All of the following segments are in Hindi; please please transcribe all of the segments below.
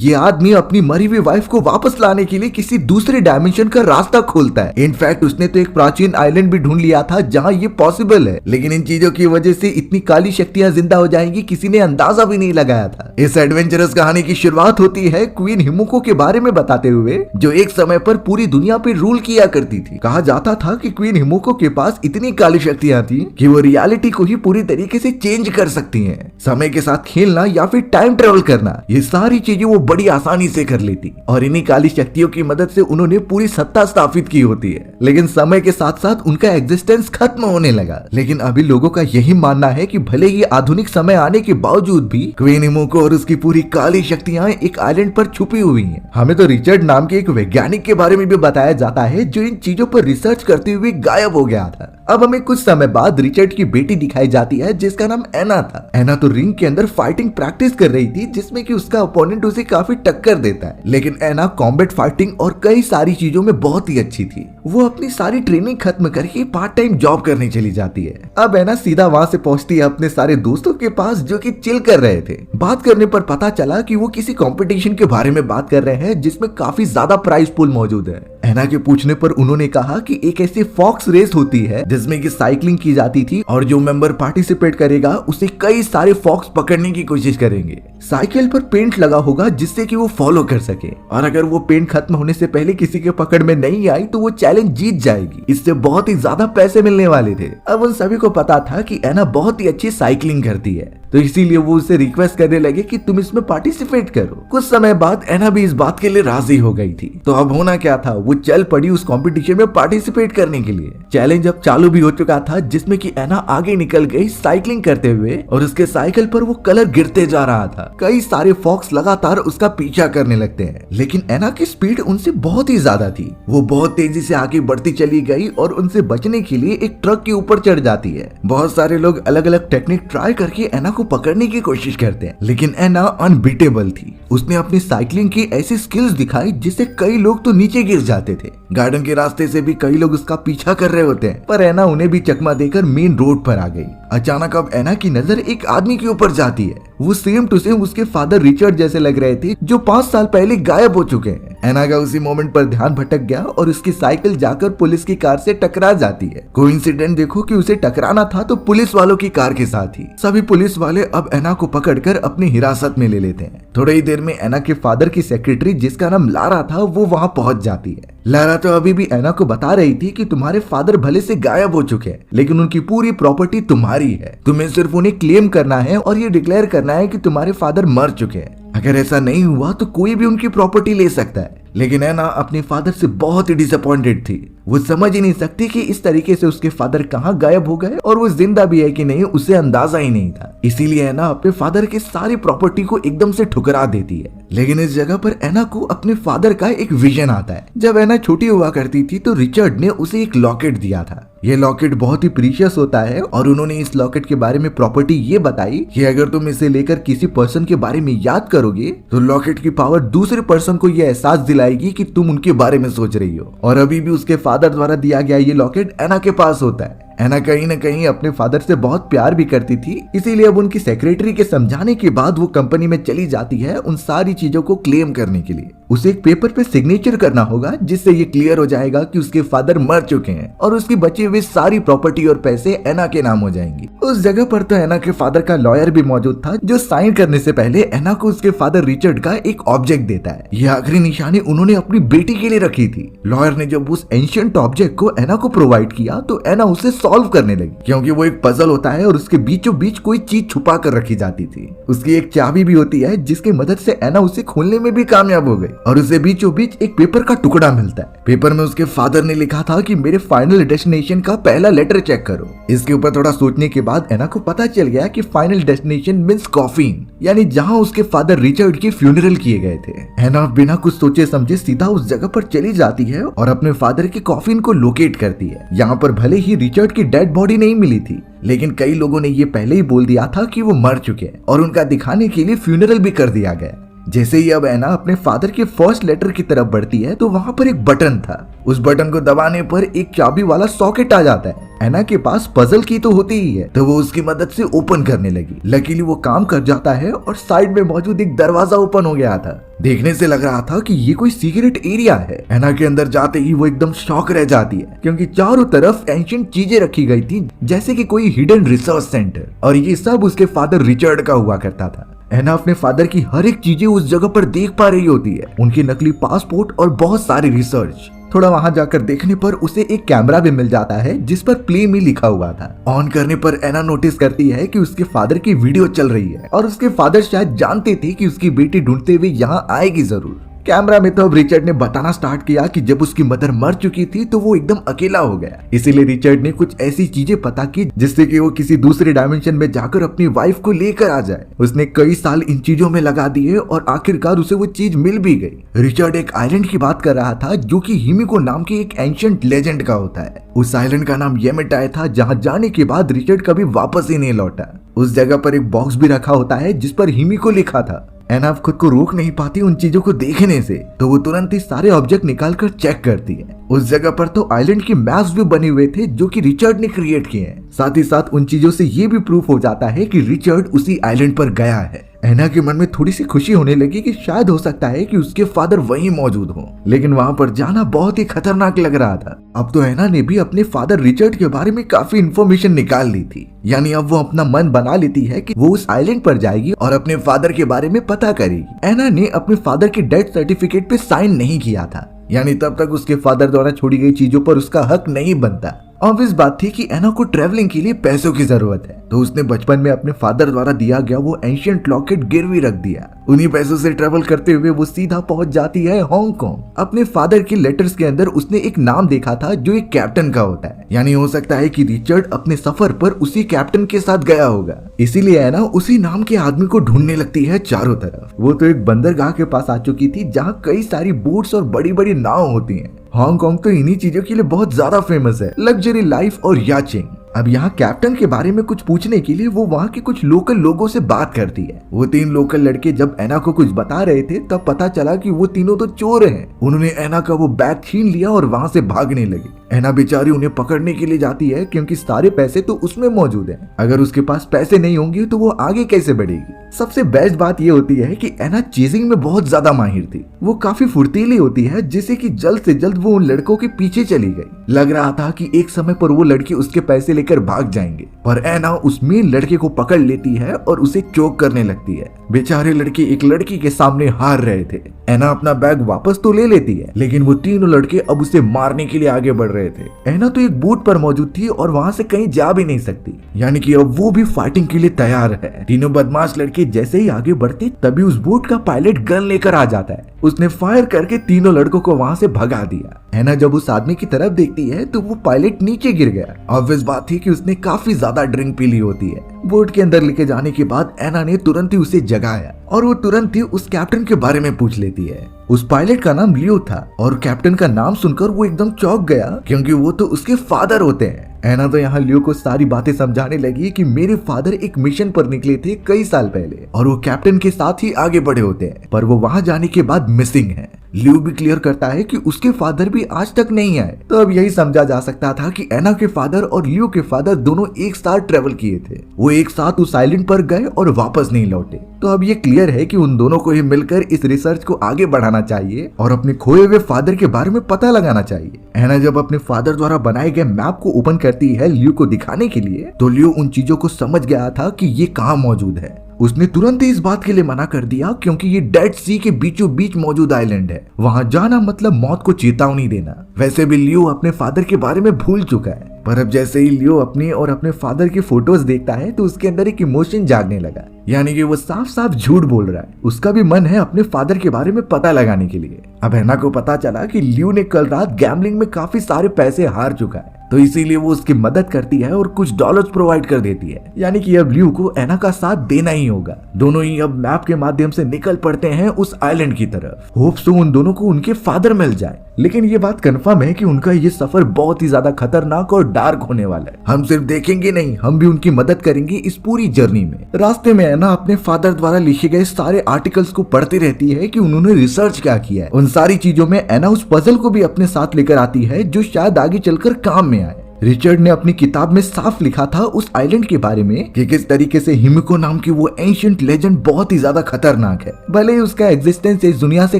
ये आदमी अपनी मरी हुई वाइफ को वापस लाने के लिए किसी दूसरे डायमेंशन का रास्ता खोलता है। इनफैक्ट उसने तो एक प्राचीन आइलैंड भी ढूंढ लिया था जहाँ ये पॉसिबल है, लेकिन इन चीजों की वजह से इतनी काली शक्तियां जिंदा हो जाएंगी किसी ने अंदाजा भी नहीं लगाया था। इस एडवेंचरस कहानी की शुरुआत होती है क्वीन हिमुको के बारे में बताते हुए, जो एक समय पर पूरी दुनिया पे रूल किया करती थी। कहा जाता था कि क्वीन हिमुको के पास इतनी काली शक्तियां थी कि वो रियलिटी को ही पूरी तरीके से चेंज कर सकती हैं। समय के साथ खेलना या फिर टाइम ट्रेवल करना, ये सारी चीजें वो बड़ी आसानी से कर लेती और इन्हीं काली शक्तियों की मदद से उन्होंने पूरी सत्ता स्थापित की होती है। लेकिन समय के साथ साथ उनका एग्जिस्टेंस खत्म होने लगा। लेकिन अभी लोगों का यही मानना है कि भले ही आधुनिक समय आने के बावजूद भी क्वीन हिमुको और उसकी पूरी काली शक्तियां एक आइलैंड पर छुपी हुई हैं। हमें तो रिचर्ड नाम के एक वैज्ञानिक के बारे में भी बताया जाता है जो इन चीजों पर रिसर्च करते हुए गायब हो गया था। अब हमें कुछ समय बाद रिचर्ड की बेटी दिखाई जाती है जिसका नाम एना था। एना तो रिंग के अंदर फाइटिंग प्रैक्टिस कर रही थी जिसमें कि उसका ओपोनेंट उसे काफी टक्कर देता है। लेकिन एना कॉम्बैट फाइटिंग और कई सारी चीजों में बहुत ही अच्छी थी। वो अपनी सारी ट्रेनिंग खत्म करके पार्ट टाइम जॉब करने चली जाती है। अब एना सीधा वहाँ से पहुंचती है अपने सारे दोस्तों के पास जो कि चिल कर रहे थे। बात करने पर पता चला कि वो किसी कंपटीशन के बारे में बात कर रहे हैं जिसमें काफी ज्यादा प्राइस पूल मौजूद है। एना के पूछने पर उन्होंने कहा कि एक ऐसी फॉक्स रेस होती है जिसमें कि साइकिलिंग की जाती थी और जो मेंबर पार्टिसिपेट करेगा उसे कई सारे फॉक्स पकड़ने की कोशिश करेंगे। साइकिल पर पेंट लगा होगा जिससे कि वो फॉलो कर सके और अगर वो पेंट खत्म होने से पहले किसी के पकड़ में नहीं आई तो वो चैलेंज जीत जाएगी। इससे बहुत ही ज्यादा पैसे मिलने वाले थे। अब उन सभी को पता था कि एना बहुत ही अच्छी साइकिलिंग करती है, तो इसीलिए वो उसे रिक्वेस्ट करने लगे कि तुम इसमें पार्टिसिपेट करो। कुछ समय बाद एना भी इस बात के लिए राजी हो गई थी। तो अब होना क्या था, वो चल पड़ी उस कंपटीशन में पार्टिसिपेट करने के लिए। चैलेंज अब चालू भी हो चुका था जिसमें कि एना आगे निकल गई साइकिलिंग करते हुए और उसके साइकिल पर वो कलर गिरते जा रहा था। कई सारे फॉक्स लगातार उसका पीछा करने लगते हैं, लेकिन एना की स्पीड उनसे बहुत ही ज्यादा थी। वो बहुत तेजी से आगे बढ़ती चली गई और उनसे बचने के लिए एक ट्रक के ऊपर चढ़ जाती है। बहुत सारे लोग अलग अलग टेक्निक ट्राई करके एना को पकड़ने की कोशिश करते हैं, लेकिन एना अनबीटेबल थी। उसने अपनी साइकिलिंग की ऐसी स्किल्स दिखाई जिससे कई लोग तो नीचे गिर जाते थे। गार्डन के रास्ते से भी कई लोग उसका पीछा कर रहे होते हैं, पर एना उन्हें भी चकमा देकर मेन रोड पर आ गई। अचानक अब एना की नजर एक आदमी के ऊपर जाती है। वो सेम टू सेम उसके फादर रिचर्ड जैसे लग रहे थे जो 5 साल पहले गायब हो चुके हैं। एना का उसी मोमेंट पर ध्यान भटक गया और उसकी साइकिल जाकर पुलिस की कार से टकरा जाती है। कोइंसिडेंट देखो कि उसे टकराना था तो पुलिस वालों की कार के साथ ही। सभी पुलिस वाले अब एना को पकड़कर अपनी हिरासत में ले लेते हैं। थोड़ी ही देर में एना के फादर की सेक्रेटरी जिसका नाम लारा था वो वहाँ पहुंच जाती है। लारा तो अभी भी एना को बता रही थी कि तुम्हारे फादर भले से गायब हो चुके हैं, लेकिन उनकी पूरी प्रॉपर्टी तुम्हारी है। तुम्हें सिर्फ उन्हें क्लेम करना है और ये डिक्लेयर करना है कि तुम्हारे फादर मर चुके हैं। अगर ऐसा नहीं हुआ तो कोई भी उनकी प्रॉपर्टी ले सकता है। लेकिन एना अपने फादर से बहुत ही डिसअपॉइंटेड थी। वो समझ ही नहीं सकती कि इस तरीके से उसके फादर कहाँ गायब हो गए और वो जिंदा भी है कि नहीं उसे अंदाजा ही नहीं था। इसीलिए एना अपने फादर की सारी प्रॉपर्टी को एकदम से ठुकरा देती है। लेकिन इस जगह पर एना को अपने फादर का एक विजन आता है। जब एना छोटी हुआ करती थी तो रिचर्ड ने उसे एक लॉकेट दिया था। ये लॉकेट बहुत ही प्रीशियस होता है और उन्होंने इस लॉकेट के बारे में प्रॉपर्टी ये बताई कि अगर तुम इसे लेकर किसी पर्सन के बारे में याद करोगे तो लॉकेट की पावर दूसरे पर्सन को ये एहसास दिलाएगी कि तुम उनके बारे में सोच रही हो। और अभी भी उसके फादर द्वारा दिया गया ये लॉकेट एना के पास होता है। एना कहीं न कहीं अपने फादर से बहुत प्यार भी करती थी, इसीलिए अब उनकी सेक्रेटरी के समझाने के बाद वो कंपनी में चली जाती है उन सारी चीजों को क्लेम करने के लिए। उसे एक पेपर पे सिग्नेचर करना होगा जिससे ये क्लियर हो जाएगा कि उसके फादर मर चुके हैं और उसकी बची हुई सारी प्रॉपर्टी और पैसे एना के नाम हो जाएंगी। उस जगह पर तो एना के फादर का लॉयर भी मौजूद था जो साइन करने से पहले एना को उसके फादर रिचर्ड का एक ऑब्जेक्ट देता है। ये आखिरी निशानी उन्होंने अपनी बेटी के लिए रखी थी। लॉयर ने जब उस एंशिएंट ऑब्जेक्ट को एना को प्रोवाइड किया तो एना उसे सॉल्व करने लगी, क्योंकि वो एक पजल होता है और उसके बीचों बीच कोई चीज छुपा कर रखी जाती थी। उसकी एक चाबी भी होती है जिसकी मदद से एना उसे खोलने में भी कामयाब हो गई और उसे बीचों बीच एक पेपर का टुकड़ा मिलता है। पेपर में उसके फादर ने लिखा था कि मेरे फाइनल डेस्टिनेशन का पहला लेटर चेक करो। इसके ऊपर थोड़ा सोचने के बाद एना को पता चल गया कि फाइनल डेस्टिनेशन मींस कॉफिन, यानी जहां उसके फादर रिचर्ड के फ्यूनरल किए गए थे। एना बिना कुछ सोचे समझे सीधा उस जगह पर चली जाती है और अपने फादर के कॉफिन को लोकेट करती है। यहाँ पर भले ही रिचर्ड की डेड बॉडी नहीं मिली थी, लेकिन कई लोगों ने ये पहले ही बोल दिया था कि वो मर चुके हैं और उनका दिखाने के लिए फ्यूनरल भी कर दिया गया। जैसे ही अब एना अपने फादर के फर्स्ट लेटर की तरफ बढ़ती है तो वहाँ पर एक बटन था। उस बटन को दबाने पर एक चाबी वाला सॉकेट आ जाता है। एना के पास पजल की तो होती ही है, तो वो उसकी मदद से ओपन करने लगी। लकीली वो काम कर जाता है और साइड में मौजूद एक दरवाजा ओपन हो गया था। देखने से लग रहा था कि ये कोई सीक्रेट एरिया है। एना के अंदर जाते ही वो एकदम शॉक रह जाती है, क्योंकि चारों तरफ एंशिएंट चीजें रखी गई थी, जैसे कि कोई हिडन रिसर्च सेंटर, और ये सब उसके फादर रिचर्ड का हुआ करता था। एना अपने फादर की हर एक चीजें उस जगह पर देख पा रही होती है, उनके नकली पासपोर्ट और बहुत सारी रिसर्च। थोड़ा वहां जाकर देखने पर उसे एक कैमरा भी मिल जाता है जिस पर प्ले मी लिखा हुआ था। ऑन करने पर एना नोटिस करती है कि उसके फादर की वीडियो चल रही है और उसके फादर शायद जानते थे कि उसकी बेटी ढूंढते हुए यहाँ आएगी जरूर। कैमरा में तो अब रिचर्ड ने बताना स्टार्ट किया कि जब उसकी मदर मर चुकी थी तो वो एकदम अकेला हो गया। इसीलिए रिचर्ड ने कुछ ऐसी चीजें पता की जिससे कि वो किसी दूसरे डायमेंशन में जाकर अपनी वाइफ को लेकर आ जाए। उसने कई साल इन चीजों में लगा दिए और आखिरकार उसे वो चीज मिल भी गई। रिचर्ड एक आइलैंड की बात कर रहा था जो कि हिमिको नाम के एक एंशिएंट लेजेंड का होता है। उस आइलैंड का नाम येमेटाई था, जहाँ जाने के बाद रिचर्ड कभी वापस ही नहीं लौटा। उस जगह पर एक बॉक्स भी रखा होता है जिस पर हिमिको लिखा था। एना खुद को रोक नहीं पाती उन चीजों को देखने से, तो वो तुरंत ही सारे ऑब्जेक्ट निकाल कर चेक करती है। उस जगह पर तो आइलैंड के मैप्स भी बने हुए थे जो कि रिचर्ड ने क्रिएट किए हैं। साथ ही साथ उन चीजों से ये भी प्रूफ हो जाता है कि रिचर्ड उसी आइलैंड पर गया है। एना के मन में थोड़ी सी खुशी होने लगी कि शायद हो सकता है कि उसके फादर वहीं मौजूद हो, लेकिन वहां पर जाना बहुत ही खतरनाक लग रहा था। अब तो एना ने भी अपने फादर रिचर्ड के बारे में काफी इन्फॉर्मेशन निकाल ली थी, यानी अब वो अपना मन बना लेती है कि वो उस आइलैंड पर जाएगी और अपने फादर के बारे में पता करेगी। एना ने अपने फादर के डेथ सर्टिफिकेट पे साइन नहीं किया था, यानी तब तक उसके फादर द्वारा छोड़ी गई चीजों पर उसका हक नहीं बनता। ऑब्वियस बात थी कि एना को ट्रैवलिंग के लिए पैसों की जरूरत है, तो उसने बचपन में अपने फादर द्वारा दिया गया वो एंशिएंट लॉकेट गिरवी रख दिया। उन्हीं पैसों से ट्रैवल करते हुए वो सीधा पहुंच जाती है हांगकांग। अपने फादर के लेटर्स के अंदर उसने एक नाम देखा था जो एक कैप्टन का होता है, यानी हो सकता है कि रिचर्ड अपने सफर पर उसी कैप्टन के साथ गया होगा। इसीलिए एना उसी नाम के आदमी को ढूंढने लगती है चारों तरफ। वो तो एक बंदरगाह के पास आ चुकी थी जहाँ कई सारी बोट्स और बड़ी बड़ी नाव होती है। हांगकांग तो इन्हीं चीजों के लिए बहुत ज्यादा फेमस है, लग्जरी लाइफ और याचिंग। अब यहाँ कैप्टन के बारे में कुछ पूछने के लिए वो वहाँ के कुछ लोकल लोगों से बात करती है। वो 3 लोकल लड़के जब एना को कुछ बता रहे थे तब पता चला कि वो तीनों तो चोर हैं। उन्होंने एना का वो बैग छीन लिया और वहाँ से भागने लगे। एना बेचारी उन्हें पकड़ने के लिए जाती है क्योंकि सारे पैसे तो उसमें मौजूद हैं। अगर उसके पास पैसे नहीं होंगे तो वो आगे कैसे बढ़ेगी। सबसे बेस्ट बात ये होती है कि एना चेजिंग में बहुत ज्यादा माहिर थी। वो काफी फुर्तीली होती है, जिससे कि जल्द से जल्द वो उन लड़कों के पीछे चली गई। लग रहा था कि एक समय पर वो लड़के उसके पैसे लेकर भाग जाएंगे, पर एना उस मेन लड़के को पकड़ लेती है और उसे चोक करने लगती है। बेचारे लड़के एक लड़की के सामने हार रहे थे। एना अपना बैग वापस तो ले लेती है, लेकिन वो तीनों लड़के अब उसे मारने के लिए आगे बढ़ रहे थे। एना तो एक बोट पर मौजूद थी और वहां से कहीं जा भी नहीं सकती, यानी कि अब वो भी फाइटिंग के लिए तैयार है। तीनों बदमाश लड़के जैसे ही आगे बढ़ते तभी उस बोट का पायलट गन लेकर आ जाता है। उसने फायर करके तीनों लड़कों को वहां से भगा दिया। एना जब उस आदमी की तरफ देखती है तो वो पायलट नीचे गिर गया। ऑब्वियस बात थी कि उसने काफी ज्यादा ड्रिंक पी ली होती है। बोट के अंदर लेके जाने के बाद एना ने तुरंत ही उसे जगाया और वो तुरंत ही उस कैप्टन के बारे में पूछ लेती है। उस पायलट का नाम लियो था और कैप्टन का नाम सुनकर वो एकदम चौंक गया, क्योंकि वो तो उसके फादर होते हैं। एना तो यहाँ लियो को सारी बातें समझाने लगी कि मेरे फादर एक मिशन पर निकले थे कई साल पहले और वो कैप्टन के साथ ही आगे बढ़े होते हैं, पर वो वहां जाने के बाद मिसिंग है। लियो भी क्लियर करता है कि उसके फादर भी आज तक नहीं आए। तो अब यही समझा जा सकता था कि एना के फादर और लियो के फादर दोनों एक साथ ट्रेवल किए थे। वो एक साथ उस आइलैंड पर गए और वापस नहीं लौटे। तो अब ये क्लियर है कि उन दोनों को ही मिलकर इस रिसर्च को आगे बढ़ाना चाहिए और अपने खोए हुए फादर के बारे में पता लगाना चाहिए। एना जब अपने फादर द्वारा बनाए गए मैप को ओपन करती है लियो को दिखाने के लिए, तो लियो उन चीजों को समझ गया था कि ये कहाँ मौजूद है। उसने तुरंत ही इस बात के लिए मना कर दिया, क्योंकि ये डेड सी के बीचों बीच मौजूद आइलैंड है। वहां जाना मतलब मौत को चेतावनी देना। वैसे भी लियो अपने फादर के बारे में भूल चुका है, पर अब जैसे ही लियो अपने और अपने फादर की फोटोज देखता है तो उसके अंदर एक इमोशन जागने लगा, यानी कि वो साफ साफ झूठ बोल रहा है। उसका भी मन है अपने फादर के बारे में पता लगाने के लिए। अब एना को पता चला कि लियो ने कल रात गैम्बलिंग में काफी सारे पैसे हार चुका है। तो इसीलिए वो उसकी मदद करती है और कुछ डॉलर्स प्रोवाइड कर देती है। यानी कि अब लियो को एना का साथ देना ही होगा। दोनों ही अब मैप के माध्यम से निकल पड़ते हैं उस आइलैंड की तरफ। होप सो उन दोनों को उनके फादर मिल जाए, लेकिन ये बात कंफर्म है कि उनका ये सफर बहुत ही ज्यादा खतरनाक और डार्क होने वाला है। हम सिर्फ देखेंगे नहीं, हम भी उनकी मदद करेंगे इस पूरी जर्नी में। रास्ते में एना अपने फादर द्वारा लिखे गए सारे आर्टिकल्स को पढ़ती रहती है कि उन्होंने रिसर्च क्या किया है। उन सारी चीजों में एना उस पजल को भी अपने साथ लेकर आती है जो शायद आगे चलकर काम में आए। रिचर्ड ने अपनी किताब में साफ लिखा था उस आइलैंड के बारे में कि किस तरीके से हिमिको नाम की वो एंशिएंट लेजेंड बहुत ही ज्यादा खतरनाक है। भले ही उसका एग्जिस्टेंस इस दुनिया से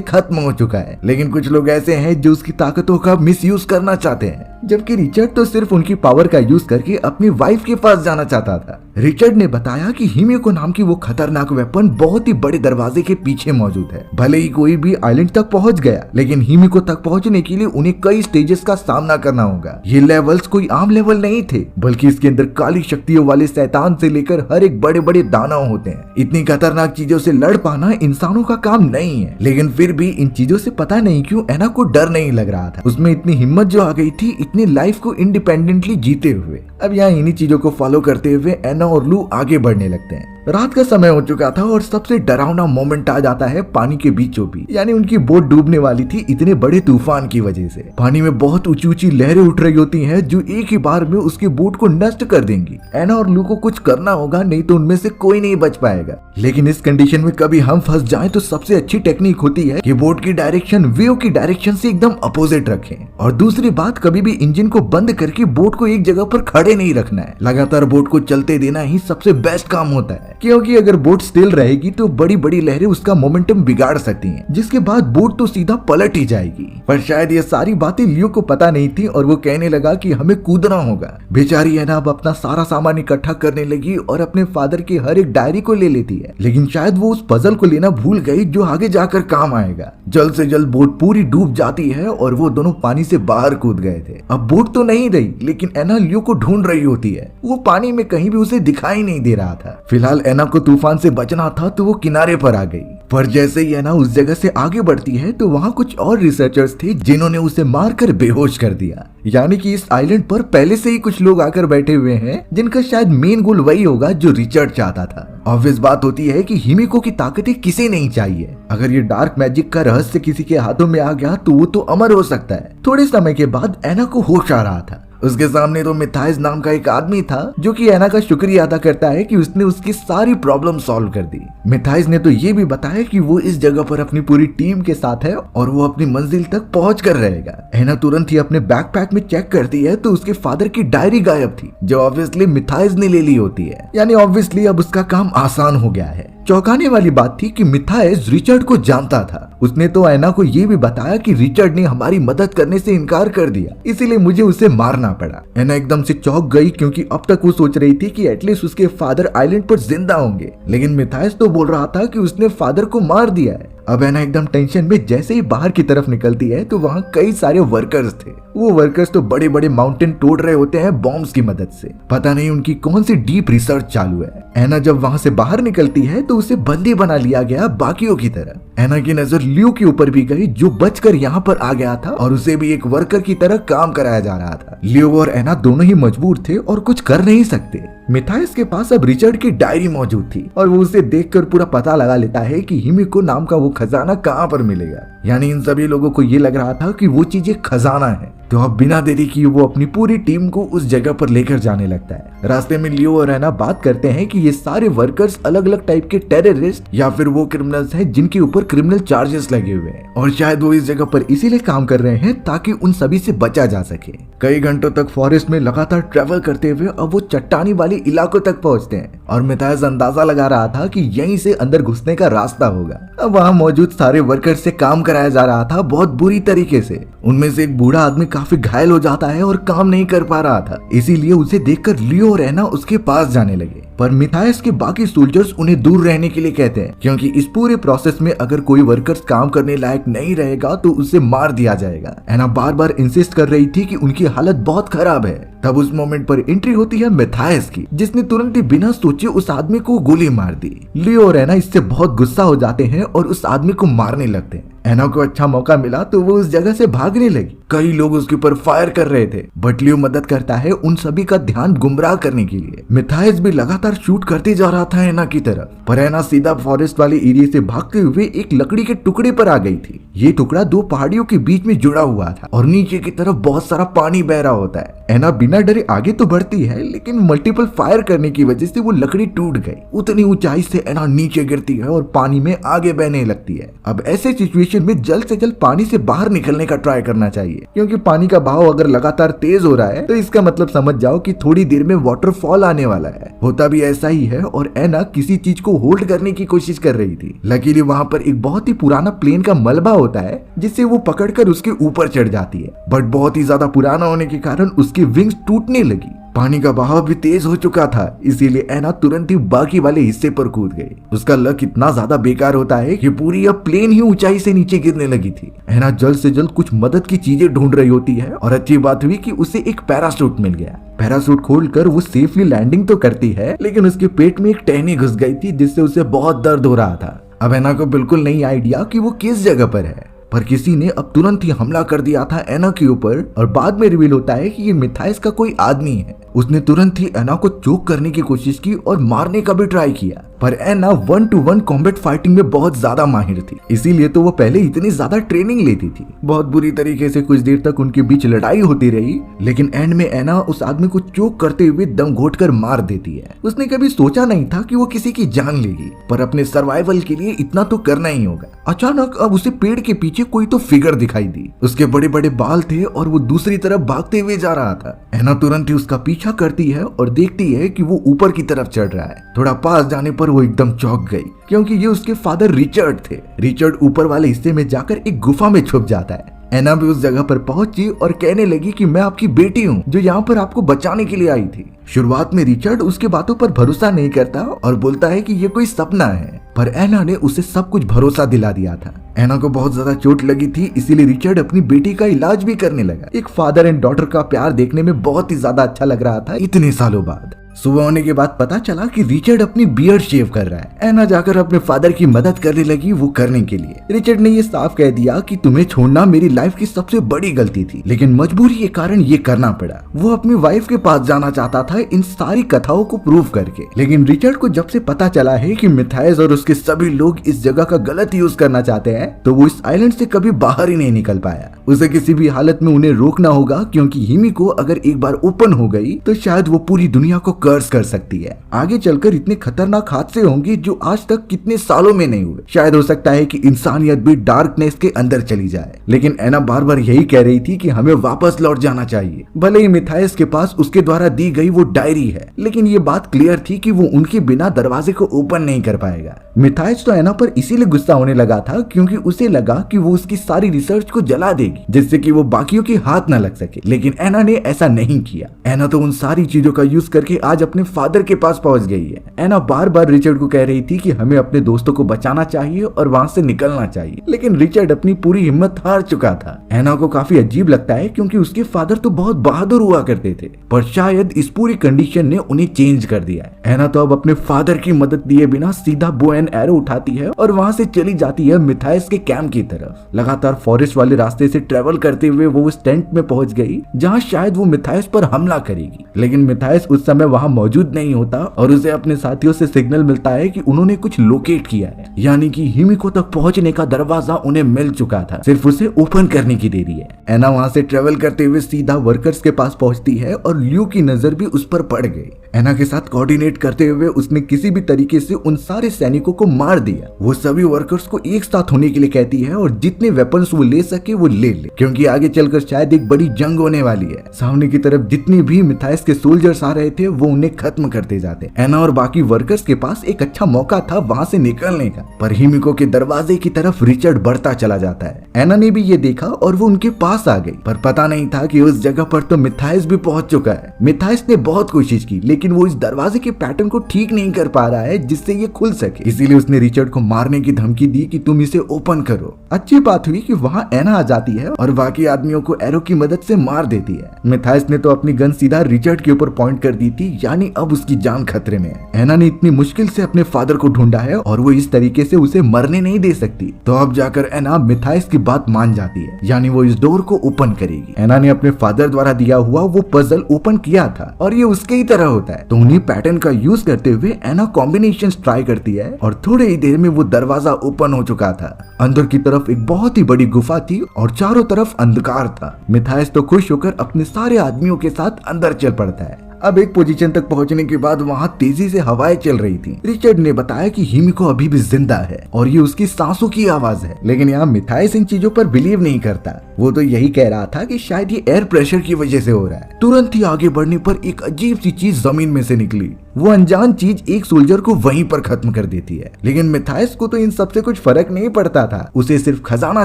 खत्म हो चुका है, लेकिन कुछ लोग ऐसे हैं जो उसकी ताकतों का मिसयूज करना चाहते हैं, जबकि रिचर्ड तो सिर्फ उनकी पावर का यूज करके अपनी वाइफ के पास जाना चाहता था। रिचर्ड ने बताया कि हिमिको नाम की वो खतरनाक वेपन बहुत ही बड़े दरवाजे के पीछे मौजूद है। भले ही कोई भी आइलैंड तक पहुंच गया, लेकिन हिमिको तक पहुंचने के लिए उन्हें कई स्टेजेस का सामना करना होगा। ये लेवल्स कोई आम लेवल नहीं थे, बल्कि इसके अंदर काली शक्तियों वाले शैतान से लेकर हर एक बड़े बड़े दानव होते हैं। इतनी खतरनाक चीजों से लड़ पाना इंसानों का काम नहीं है, लेकिन फिर भी इन चीजों से पता नहीं क्यों एना को डर नहीं लग रहा था। उसमें इतनी हिम्मत जो आ गई थी इतनी लाइफ को इंडिपेंडेंटली जीते हुए। अब यहाँ इन्हीं चीजों को फॉलो करते हुए एना और लू आगे बढ़ने लगते हैं। रात का समय हो चुका था और सबसे डरावना मोमेंट आ जाता है पानी के बीचों बीच। यानी उनकी बोट डूबने वाली थी इतने बड़े तूफान की वजह से। पानी में बहुत ऊंची ऊंची लहरें उठ रही होती हैं जो एक ही बार में उसकी बोट को नष्ट कर देंगी। एना और लू को कुछ करना होगा, नहीं तो उनमें से कोई नहीं बच पाएगा। लेकिन इस कंडीशन में कभी हम फंस जाएं तो सबसे अच्छी टेक्निक होती है कि बोट की डायरेक्शन वेव की डायरेक्शन से एकदम अपोजिट रखें। और दूसरी बात, कभी भी इंजन को बंद करके बोट को एक जगह पर खड़े नहीं रखना है। लगातार बोट को चलते देना ही सबसे बेस्ट काम होता है, क्योंकि अगर बोट स्टिल रहेगी तो बड़ी बड़ी लहरें उसका मोमेंटम बिगाड़ सकती हैं, जिसके बाद बोट तो सीधा पलट ही जाएगी। पर शायद ये सारी बातें लियो को पता नहीं थी और वो कहने लगा कि हमें कूदना होगा। बेचारी एना अब अपना सारा सामान इकट्ठा करने लगी और अपने फादर की हर एक डायरी को ले लेती है, लेकिन शायद वो उस पजल को लेना भूल गई जो आगे जाकर काम आएगा। जल्द से जल्द बोट पूरी डूब जाती है और वो दोनों पानी से बाहर कूद गए थे। अब बोट तो नहीं रही, लेकिन एना लियो को ढूंढ रही होती है। वो पानी में कहीं भी उसे दिखाई नहीं दे रहा था। फिलहाल एना को तूफान से बचना था तो वो किनारे पर आ गई। पर जैसे ही एना उस जगह से आगे बढ़ती है तो वहाँ कुछ और रिसर्चर्स थे जिन्होंने उसे मारकर बेहोश कर दिया। यानी कि इस आइलैंड पर पहले से ही कुछ लोग आकर बैठे हुए हैं जिनका शायद मेन गोल वही होगा जो रिचर्ड चाहता था। ऑब्वियस बात होती है कि हिमिको की ताकतें किसे नहीं चाहिए। अगर ये डार्क मैजिक का रहस्य किसी के हाथों में आ गया तो वो तो अमर हो सकता है। थोड़े समय के बाद एना को होश आ रहा था। उसके सामने तो मिथाइस नाम का एक आदमी था जो कि एना का शुक्रिया अदा करता है कि उसने उसकी सारी प्रॉब्लम सॉल्व कर दी। मिथाइस ने तो ये भी बताया कि वो इस जगह पर अपनी पूरी टीम के साथ है और वो अपनी मंजिल तक पहुंच कर रहेगा। एना तुरंत ही अपने बैकपैक में चेक करती है तो उसके फादर की डायरी गायब थी, जो ऑब्वियसली मिथाइस ने ले ली होती है। यानी ऑब्वियसली अब उसका काम आसान हो गया है। चौंकाने वाली बात थी कि मिथाइस रिचर्ड को जानता था। उसने तो एना को ये भी बताया कि रिचर्ड ने हमारी मदद करने से इनकार कर दिया, इसीलिए मुझे उसे मारना पड़ा। एना एकदम से चौंक गई क्योंकि अब तक वो सोच रही थी कि एटलीस्ट उसके फादर आइलैंड पर जिंदा होंगे, लेकिन मिथाइस तो बोल रहा था कि उसने फादर को मार दिया है। अब एना एकदम टेंशन में जैसे ही बाहर की तरफ निकलती है तो वहाँ कई सारे वर्कर्स थे। वो वर्कर्स तो बड़े बड़े माउंटेन तोड़ रहे होते हैं बॉम्ब्स की मदद से। पता नहीं उनकी कौन सी डीप रिसर्च चालू है। एना जब वहाँ से बाहर निकलती है तो उसे बंदी बना लिया गया बाकियों की तरह। एना की नजर लियो के ऊपर भी गई जो बचकर यहाँ पर आ गया था और उसे भी एक वर्कर की तरह काम कराया जा रहा था। लियो और एना दोनों ही मजबूर थे और कुछ कर नहीं सकते। मिथाइस के पास अब रिचर्ड की डायरी मौजूद थी और वो उसे देखकर पूरा पता लगा लेता है कि हिमिको नाम का वो खजाना कहाँ पर मिलेगा। यानी इन सभी लोगों को ये लग रहा था कि वो चीज एक खजाना है। तो अब बिना देरी किए वो अपनी पूरी टीम को उस जगह पर लेकर जाने लगता है। रास्ते में लियो और एना बात करते हैं कि ये सारे वर्कर्स अलग अलग टाइप के टेररिस्ट या फिर वो क्रिमिनल्स हैं जिनके ऊपर क्रिमिनल चार्जेस लगे हुए हैं और शायद वो इस जगह पर इसीलिए काम कर रहे हैं ताकि उन सभी से बचा जा सके। कई घंटों तक फॉरेस्ट में लगातार ट्रेवल करते हुए अब वो चट्टानी वाले इलाकों तक पहुंचते हैं और मिथाइस अंदाजा लगा रहा था कि यहीं से अंदर घुसने का रास्ता होगा। अब वहाँ मौजूद सारे वर्कर्स से काम कराया जा रहा था बहुत बुरी तरीके से। उनमें से एक बूढ़ा आदमी काफी घायल हो जाता है और काम नहीं कर पा रहा था, इसीलिए उसे देखकर लियो और एना उसके पास जाने लगे। पर मिथाइस के बाकी सोल्जर्स उन्हें दूर रहने के लिए कहते हैं क्योंकि इस पूरे प्रोसेस में अगर कोई वर्कर्स काम करने लायक नहीं रहेगा तो उसे मार दिया जाएगा। एना बार बार इंसिस्ट कर रही थी कि उनकी हालत बहुत खराब है। तब उस मोमेंट पर एंट्री होती है मिथाइस की, जिसने तुरंत ही बिना सोचे उस आदमी को गोली मार दी। लियो और एना इससे बहुत गुस्सा हो जाते हैं और उस आदमी को मारने लगते हैं। एना को अच्छा मौका मिला तो वो उस जगह से भागने लगी। कई लोग उसके ऊपर फायर कर रहे थे, बट लियो मदद करता है उन सभी का ध्यान गुमराह करने के लिए। मिथाइस भी लगातार शूट करते जा रहा था एना की तरफ, पर एना सीधा फॉरेस्ट वाले एरिया से भागते हुए एक लकड़ी के टुकड़े पर आ गई थी। ये टुकड़ा दो पहाड़ियों के बीच में जुड़ा हुआ था और नीचे की तरफ बहुत सारा पानी बह रहा होता है। एना बिना डरे आगे तो बढ़ती है, लेकिन मल्टीपल फायर करने की वजह से वो लकड़ी टूट गई। उतनी ऊंचाई से एना नीचे गिरती है और पानी में आगे बहने लगती है। अब ऐसे सिचुएशन में जल्द से जल्द पानी से बाहर निकलने का ट्राई करना चाहिए, क्योंकि पानी का बहाव अगर लगातार तेज हो रहा है तो इसका मतलब समझ जाओ कि थोड़ी देर में वाटरफॉल आने वाला है। होता भी ऐसा ही है और एना किसी चीज को होल्ड करने की कोशिश कर रही थी। लकीली वहाँ पर एक बहुत ही पुराना प्लेन का मलबा होता है जिससे वो पकड़कर उसके ऊपर चढ़ जाती है, बट बहुत ही ज्यादा पुराना होने के कारण उसकी विंग्स टूटने लगी। पानी का बहाव भी तेज हो चुका था, इसीलिए एना तुरंत ही बाकी वाले हिस्से पर कूद गई। उसका लक इतना ज्यादा बेकार होता है कि पूरी अब प्लेन ही ऊंचाई से नीचे गिरने लगी थी। एना जल्द से जल्द कुछ मदद की चीजें ढूंढ रही होती है और अच्छी बात हुई कि उसे एक पैराशूट मिल गया। पैराशूट खोलकर वो सेफली लैंडिंग तो करती है, लेकिन उसके पेट में एक टहनी घुस गई थी जिससे उसे बहुत दर्द हो रहा था। अब एना को बिल्कुल नहीं आइडिया कि वो किस जगह पर है, पर किसी ने अब तुरंत ही हमला कर दिया था एना के ऊपर और बाद में रिवील होता है कि ये मिथाइस का कोई आदमी है। उसने तुरंत ही एना को चोक करने की कोशिश की और मारने का भी ट्राई किया, पर एना 1-to-1 कॉम्बैट फाइटिंग में बहुत ज्यादा माहिर थी, इसीलिए तो वो पहले इतनी ज्यादा ट्रेनिंग लेती थी। बहुत बुरी तरीके से कुछ देर तक उनके बीच लड़ाई होती रही, लेकिन एंड में एना उस आदमी को चोक करते हुए दम घोटकर मार देती है। उसने कभी सोचा नहीं था कि वो किसी की जान लेगी, पर अपने सर्वाइवल के लिए इतना तो करना ही होगा। अचानक अब उसे पेड़ के पीछे कोई तो फिगर दिखाई दी। उसके बड़े बड़े बाल थे और वो दूसरी तरफ भागते हुए जा रहा था। एना तुरंत ही उसका पीछा करती है और देखती है कि वो ऊपर की तरफ चढ़ रहा है। थोड़ा पास जाने पर वो एकदम चौंक गई, क्योंकि ये उसके फादर रिचर्ड थे। रिचर्ड ऊपर वाले हिस्से में जाकर एक गुफा में छुप जाता है। एना भी उस जगह पर पहुंची और कहने लगी कि मैं आपकी बेटी हूँ जो यहाँ पर आपको बचाने के लिए आई थी। शुरुआत में रिचर्ड उसके बातों पर भरोसा नहीं करता और बोलता है कि ये कोई सपना है, पर एना ने उसे सब कुछ भरोसा दिला दिया था। एना को बहुत ज्यादा चोट लगी थी, इसीलिए रिचर्ड अपनी बेटी का इलाज भी करने लगा। एक फादर एंड डॉटर का प्यार देखने में बहुत ही ज्यादा अच्छा लग रहा था इतने सालों बाद। सुबह होने के बाद पता चला कि रिचर्ड अपनी बियर्ड शेव कर रहा है। एना जाकर अपने फादर की मदद करने लगी वो करने के लिए। रिचर्ड ने ये साफ कह दिया कि तुम्हें छोड़ना मेरी लाइफ की सबसे बड़ी गलती थी, लेकिन मजबूरी के कारण ये करना पड़ा। वो अपनी वाइफ के पास जाना चाहता था इन सारी कथाओं को प्रूव करके, लेकिन रिचर्ड को जब से पता चला है कि मिथाइस और उसके सभी लोग इस जगह का गलत यूज करना चाहते हैं, तो वो इस आइलैंड से कभी बाहर ही नहीं निकल पाया। उसे किसी भी हालत में उन्हें रोकना होगा, क्योंकि हिमिको अगर एक बार ओपन हो गई तो शायद वो पूरी दुनिया को कर्स कर सकती है। आगे चलकर इतने खतरनाक हादसे होंगे जो आज तक कितने सालों में नहीं हुए। शायद हो सकता है कि इंसानियत भी डार्कनेस के अंदर चली जाए, लेकिन एना बार बार यही कह रही थी कि हमें वापस लौट जाना चाहिए। भले ही मिथाइस के पास उसके द्वारा दी गई वो डायरी है, लेकिन ये बात क्लियर थी कि वो उनके बिना दरवाजे को ओपन नहीं कर पाएगा। मिथाइस तो एना पर इसीलिए गुस्सा होने लगा था क्योंकि उसे लगा कि वो उसकी सारी रिसर्च को जला देगी, जिससे कि वो बाकियों के हाथ न लग सके, लेकिन एना ने ऐसा नहीं किया। एना तो उन सारी चीजों का यूज करके आज अपने फादर के पास पहुंच गई है। एना बार बार रिचर्ड को कह रही थी कि हमें अपने दोस्तों को बचाना चाहिए और वहां से निकलना चाहिए, लेकिन रिचर्ड अपनी पूरी हिम्मत हार चुका था। एना को काफी अजीब लगता है क्योंकि उसके फादर तो बहुत बहादुर हुआ करते थे, पर शायद इस पूरी कंडीशन ने उन्हें चेंज कर दिया है। एना तो अब अपने फादर की मदद दिए बिना सीधा बो एंड एरो उठाती है और वहां से चली जाती है मिथाइस के कैंप की तरफ। लगातार फॉरेस्ट वाले रास्ते से ट्रेवल करते हुए वो उस टेंट में पहुंच गई जहां शायद वो मिथाइस पर हमला करेगी, लेकिन मिथाइस उस समय वहां मौजूद नहीं होता और उसे अपने साथियों से सिग्नल मिलता है कि उन्होंने कुछ लोकेट किया है, यानी कि हिमिको तक पहुंचने का दरवाजा उन्हें मिल चुका था, सिर्फ उसे ओपन करने की देरी है। एना वहां से ट्रेवल करते हुए सीधा वर्कर्स के पास पहुंचती है और लियो की नजर भी उस पर पड़ गई। एना के साथ कोऑर्डिनेट करते हुए उसने किसी भी तरीके से उन सारे सैनिकों को मार दिया। वो सभी वर्कर्स को एक साथ होने के लिए कहती है और जितने वेपन्स वो ले सके वो ले ले, क्योंकि आगे चलकर शायद एक बड़ी जंग होने वाली है। सामने की तरफ जितने भी मिथाइस के सोल्जर्स आ रहे थे वो उन्हें खत्म करते जाते। एना और बाकी वर्कर्स के पास एक अच्छा मौका था वहां से निकलने का, पर हिमिको के दरवाजे की तरफ रिचर्ड बढ़ता चला जाता है। एना ने भी ये देखा और वो उनके पास आ गई, पर पता नहीं था कि उस जगह पर तो मिथाइस भी पहुंच चुका है। मिथाइस ने बहुत कोशिश की, लेकिन वो इस दरवाजे के पैटर्न को ठीक नहीं कर पा रहा है जिससे ये खुल सके, इसीलिए उसने रिचर्ड को मारने की धमकी दी कि तुम इसे ओपन करो। अच्छी बात हुई कि वहां एना आ जाती है और बाकी आदमियों को एरो की मदद से मार देती है। मिथाइस ने तो अपनी गन सीधा रिचर्ड के ऊपर पॉइंट कर दी थी, यानी अब उसकी जान खतरे में है। एना ने इतनी मुश्किल से अपने फादर को ढूंढा है और वो इस तरीके से उसे मरने नहीं दे सकती, तो अब जाकर एना मिथाइस की बात मान जाती है, यानी वो इस डोर को ओपन करेगी। एना ने अपने फादर द्वारा दिया हुआ वो पजल ओपन किया था और ये उसके ही तरह होता है, तो उन्हीं पैटर्न का यूज करते हुए एना कॉम्बिनेशन ट्राई करती है और थोड़ी ही देर में वो दरवाजा ओपन हो चुका था। अंदर की तरफ एक बहुत ही बड़ी गुफा थी और चारों तरफ अंधकार था। मिथाइस तो खुश होकर अपने सारे आदमियों के साथ अंदर चल पड़ता है। अब एक पोजीशन तक पहुंचने के बाद वहाँ तेजी से हवाएं चल रही थी। रिचर्ड ने बताया कि हिमिको अभी भी जिंदा है और ये उसकी सांसों की आवाज है, लेकिन यहाँ मिथाइस इन चीजों पर बिलीव नहीं करता। वो तो यही कह रहा था कि शायद ये एयर प्रेशर की वजह से हो रहा है। तुरंत ही आगे बढ़ने पर एक अजीब सी चीज जमीन में से निकली। वो अनजान चीज एक सोल्जर को वहीं पर खत्म कर देती है, लेकिन मिथाइस को तो इन सबसे कुछ फर्क नहीं पड़ता था। उसे सिर्फ खजाना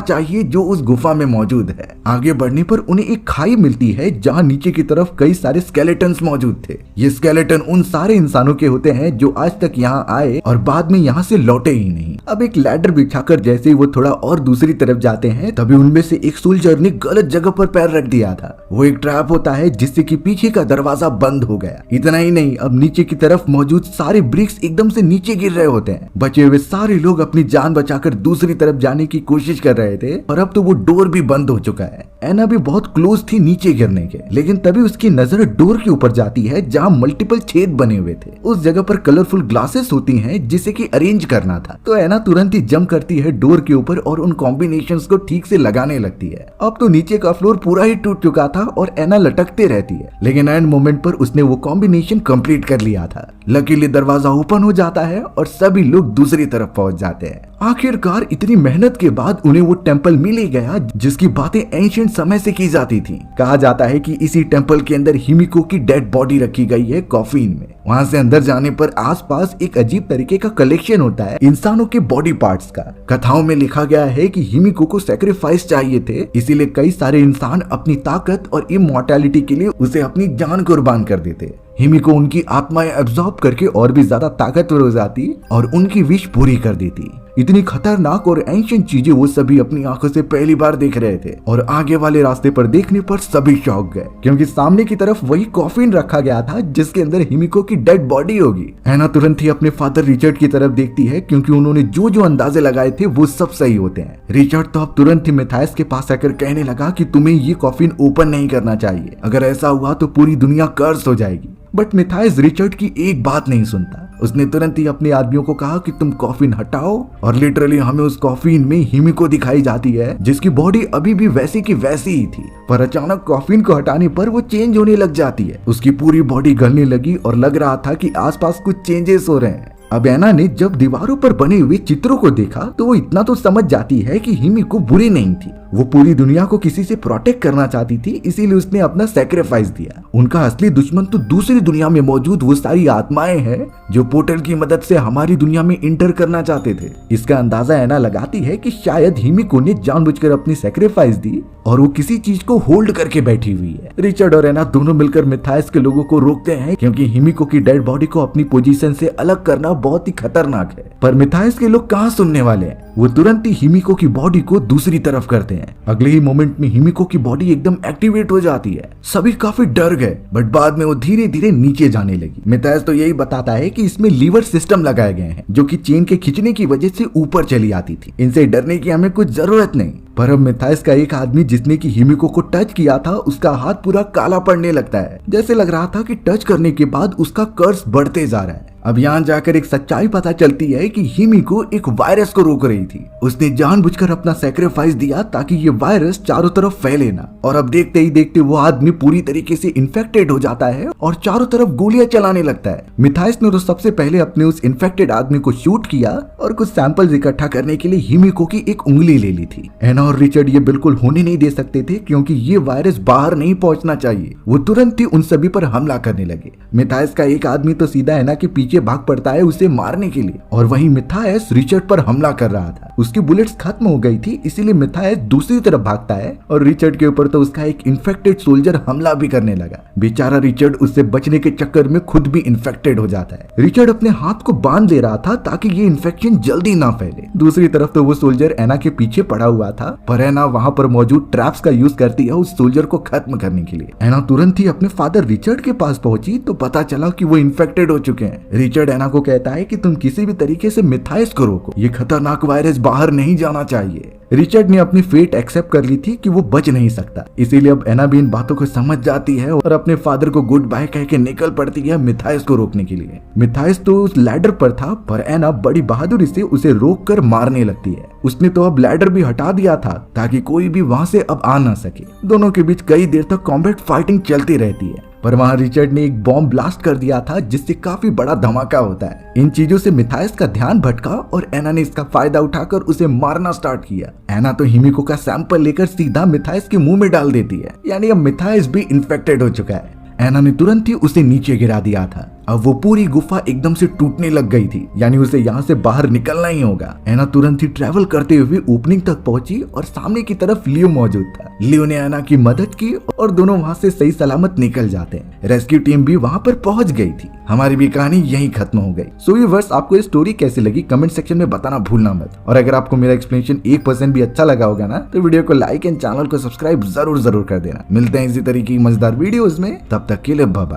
चाहिए जो उस गुफा में मौजूद है। आगे बढ़ने पर उन्हें एक खाई मिलती है जहाँ नीचे की तरफ कई सारे स्केलेटन्स मौजूद थे। ये स्केलेटन उन सारे इंसानों के होते हैं जो आज तक यहाँ आए और बाद में यहाँ से लौटे ही नहीं। अब एक लैडर बिछाकर जैसे ही वो थोड़ा और दूसरी तरफ जाते हैं, तभी उनमें से एक सोल्जर ने गलत जगह पर पैर रख दिया था। वो एक ट्रैप होता है जिससे कि पीछे का दरवाजा बंद हो गया। इतना ही नहीं, अब नीचे की तरफ मौजूद सारे ब्रिक्स एकदम से नीचे गिर रहे होते हैं। बचे हुए सारे लोग अपनी जान बचाकर दूसरी तरफ जाने की कोशिश कर रहे थे और अब तो वो डोर भी बंद हो चुका है। एना भी बहुत क्लोज थी नीचे गिरने के, लेकिन तभी उसकी नजर डोर के ऊपर जाती है जहाँ मल्टीपल छेद बने हुए थे। उस जगह पर कलरफुल ग्लासेस होती हैं जिसे कि अरेंज करना था, तो एना तुरंत ही जंप करती है डोर के ऊपर और उन कॉम्बिनेशंस को ठीक से लगाने लगती है। अब तो नीचे का फ्लोर पूरा ही टूट चुका था और एना लटकते रहती है, लेकिन एंड मोमेंट पर उसने वो कॉम्बिनेशन कंप्लीट कर लिया था। लकीली दरवाजा ओपन हो जाता है और सभी लोग दूसरी तरफ पहुंच जाते हैं। आखिरकार इतनी मेहनत के बाद उन्हें वो टेंपल मिल ही गया जिसकी बातें एंशिएंट समय से की जाती थी। कहा जाता है कि इसी टेंपल के अंदर हिमिको की डेड बॉडी रखी गई है कॉफिन में। वहां से अंदर जाने पर आसपास एक अजीब तरीके का कलेक्शन होता है इंसानों के बॉडी पार्ट्स का। कथाओं में लिखा गया है कि हिमिको को सैक्रिफाइस चाहिए थे, इसीलिए कई सारे इंसान अपनी ताकत और इमॉर्टैलिटी के लिए उसे अपनी जान कुर्बान कर देते। हिमिको उनकी आत्माएं एब्जॉर्ब करके और भी ज्यादा ताकतवर हो जाती और उनकी विश पूरी कर देती। इतनी खतरनाक और एंशिएंट चीजें वो सभी अपनी आंखों से पहली बार देख रहे थे और आगे वाले रास्ते पर देखने पर सभी चौंक गए, क्योंकि सामने की तरफ वही कॉफिन रखा गया था जिसके अंदर हिमिको की डेड बॉडी होगी। एना तुरंत ही अपने फादर रिचर्ड की तरफ देखती है, क्योंकि उन्होंने जो जो अंदाजे लगाए थे वो सब सही होते हैं। रिचर्ड तो अब तुरंत ही मिथाइस के पास आकर कहने लगा कि तुम्हें ये कॉफिन ओपन नहीं करना चाहिए, अगर ऐसा हुआ तो पूरी दुनिया कर्स हो जाएगी। बट मिथाइस रिचर्ड की एक बात नहीं सुनता। उसने तुरंत ही अपने आदमियों को कहा कि तुम कॉफिन हटाओ, और लिटरली हमें उस कॉफिन में हिमिको दिखाई जाती है जिसकी बॉडी अभी भी वैसी की वैसी ही थी, पर अचानक कॉफिन को हटाने पर वो चेंज होने लग जाती है। उसकी पूरी बॉडी गलने लगी और लग रहा था कि आसपास कुछ चेंजेस हो रहे हैं। अब एना ने जब दीवारों पर बने हुए चित्रों को देखा तो वो इतना तो समझ जाती है कि हिमिको बुरी नहीं थी। वो पूरी दुनिया को किसी से प्रोटेक्ट करना चाहती थी, इसीलिए उसने अपना सैक्रिफाइस दिया। उनका असली दुश्मन तो दूसरी दुनिया में मौजूद वो सारी आत्माएं हैं जो पोर्टल की मदद से हमारी दुनिया में इंटर करना चाहते थे। इसका अंदाजा एना लगाती है कि शायद हिमिको ने जानबूझकर अपनी सैक्रिफाइस दी और वो किसी चीज को होल्ड करके बैठी हुई है। रिचर्ड और एना दोनों मिलकर मिथाइस के लोगों को रोकते हैं, क्योंकि हिमिको की डेड बॉडी को अपनी पोजीशन से अलग करना बहुत ही खतरनाक है। पर मिथाइस के लोग कहाँ सुनने वाले हैं, वो तुरंत ही हिमिको की बॉडी को दूसरी तरफ करते हैं। अगले ही मोमेंट में हिमिको की बॉडी एकदम एक्टिवेट हो जाती है। सभी काफी डर गए, बट बाद में वो धीरे धीरे नीचे जाने लगी। मिथाइस तो यही बताता है कि इसमें लीवर सिस्टम लगाए गए हैं जो कि चेन के खींचने की वजह से ऊपर चली आती थी। इनसे डरने की हमें कुछ जरूरत नहीं। पर अब मिथाइस का एक आदमी जिसने की हिमिको को टच किया था, उसका हाथ पूरा काला पड़ने लगता है, जैसे लग रहा था कि टच करने के बाद उसका कर्स बढ़ते जा रहा है। अब यहाँ जाकर एक सच्चाई पता चलती है कि हिमिको एक वायरस को रोक रही थी। उसने जानबूझकर अपना सैक्रिफाइस दिया ताकि ये वायरस चारों तरफ फैले ना, और अब देखते ही देखते वो आदमी पूरी तरीके से इन्फेक्टेड हो जाता है और चारों तरफ गोलियां चलाने लगता है। मिथाइस ने तो सबसे पहले अपने उस इन्फेक्टेड आदमी को शूट किया और कुछ सैंपल्स इकट्ठा करने के लिए हिमिको की एक उंगली ले ली थी। एना और रिचर्ड ये बिल्कुल होने नहीं दे सकते थे, क्योंकि ये वायरस बाहर नहीं पहुंचना चाहिए। वो तुरंत ही उन सभी पर हमला करने लगे। मिथाइस का एक आदमी तो सीधा एना के पीछे भाग पड़ता है उसे मारने के लिए, और वहीं मिथाइस रिचर्ड पर हमला कर रहा था। उसकी बुलेट्स खत्म हो गई थी, इसीलिए मिथाइस दूसरी तरफ भागता है और रिचर्ड के ऊपर तो उसका एक इन्फेक्टेड सोल्जर हमला भी करने लगा। बेचारा रिचर्ड उससे बचने के चक्कर में खुद भी इन्फेक्टेड हो जाता है। रिचर्ड अपने हाथ को बांध ले रहा था ताकि ये इन्फेक्शन जल्दी ना फैले। दूसरी तरफ तो वो सोल्जर एना के पीछे पड़ा हुआ था, पर एना वहां पर मौजूद ट्रैप्स का यूज करती है उस सोल्जर को खत्म करने के लिए। एना तुरंत ही अपने फादर रिचर्ड के पास पहुंची तो पता चला कि वो इन्फेक्टेड हो चुके हैं। रिचर्ड एना को कहता है कि तुम किसी भी तरीके से मिथाइस को रोको, ये खतरनाक वायरस बाहर नहीं जाना चाहिए। रिचर्ड ने अपनी फेट एक्सेप्ट कर ली थी कि वो बच नहीं सकता, इसीलिए अब एना भी इन बातों को समझ जाती है और अपने फादर को गुड बाय कह के निकल पड़ती है मिथाइस को रोकने के लिए। मिथाइस तो उस लैडर पर था, पर एना बड़ी बहादुरी से उसे रोक कर मारने लगती है। उसने तो अब लैडर भी हटा दिया था ताकि कोई भी वहां से अब आ ना सके। दोनों के बीच कई देर तक कॉम्बैट फाइटिंग चलती रहती है, पर वहां रिचर्ड ने एक बॉम्ब ब्लास्ट कर दिया था जिससे काफी बड़ा धमाका होता है। इन चीजों से मिथाइस का ध्यान भटका और एना ने इसका फायदा उठाकर उसे मारना स्टार्ट किया। एना तो हिमिको का सैंपल लेकर सीधा मिथाइस के मुंह में डाल देती है, यानी अब मिथाइस भी इन्फेक्टेड हो चुका है। एना ने तुरंत ही उसे नीचे गिरा दिया था। अब वो पूरी गुफा एकदम से टूटने लग गई थी, यानी उसे यहाँ से बाहर निकलना ही होगा। एना तुरंत ही ट्रेवल करते हुए ओपनिंग तक पहुंची और सामने की तरफ लियो मौजूद था। लियो ने एना की मदद की और दोनों वहाँ से सही सलामत निकल जाते हैं। रेस्क्यू टीम भी वहाँ पर पहुंच गई थी। हमारी भी कहानी यही खत्म हो गई। सो व्यूअर्स, आपको ये स्टोरी कैसी लगी कमेंट सेक्शन में बताना भूलना मत। और अगर आपको मेरा एक्सप्लेनेशन 1% भी अच्छा लगा होगा ना, तो वीडियो को लाइक एंड चैनल को सब्सक्राइब जरूर कर देना। मिलते हैं इसी तरीके की मजेदार वीडियोस में, तब तक के लिए बाय बाय।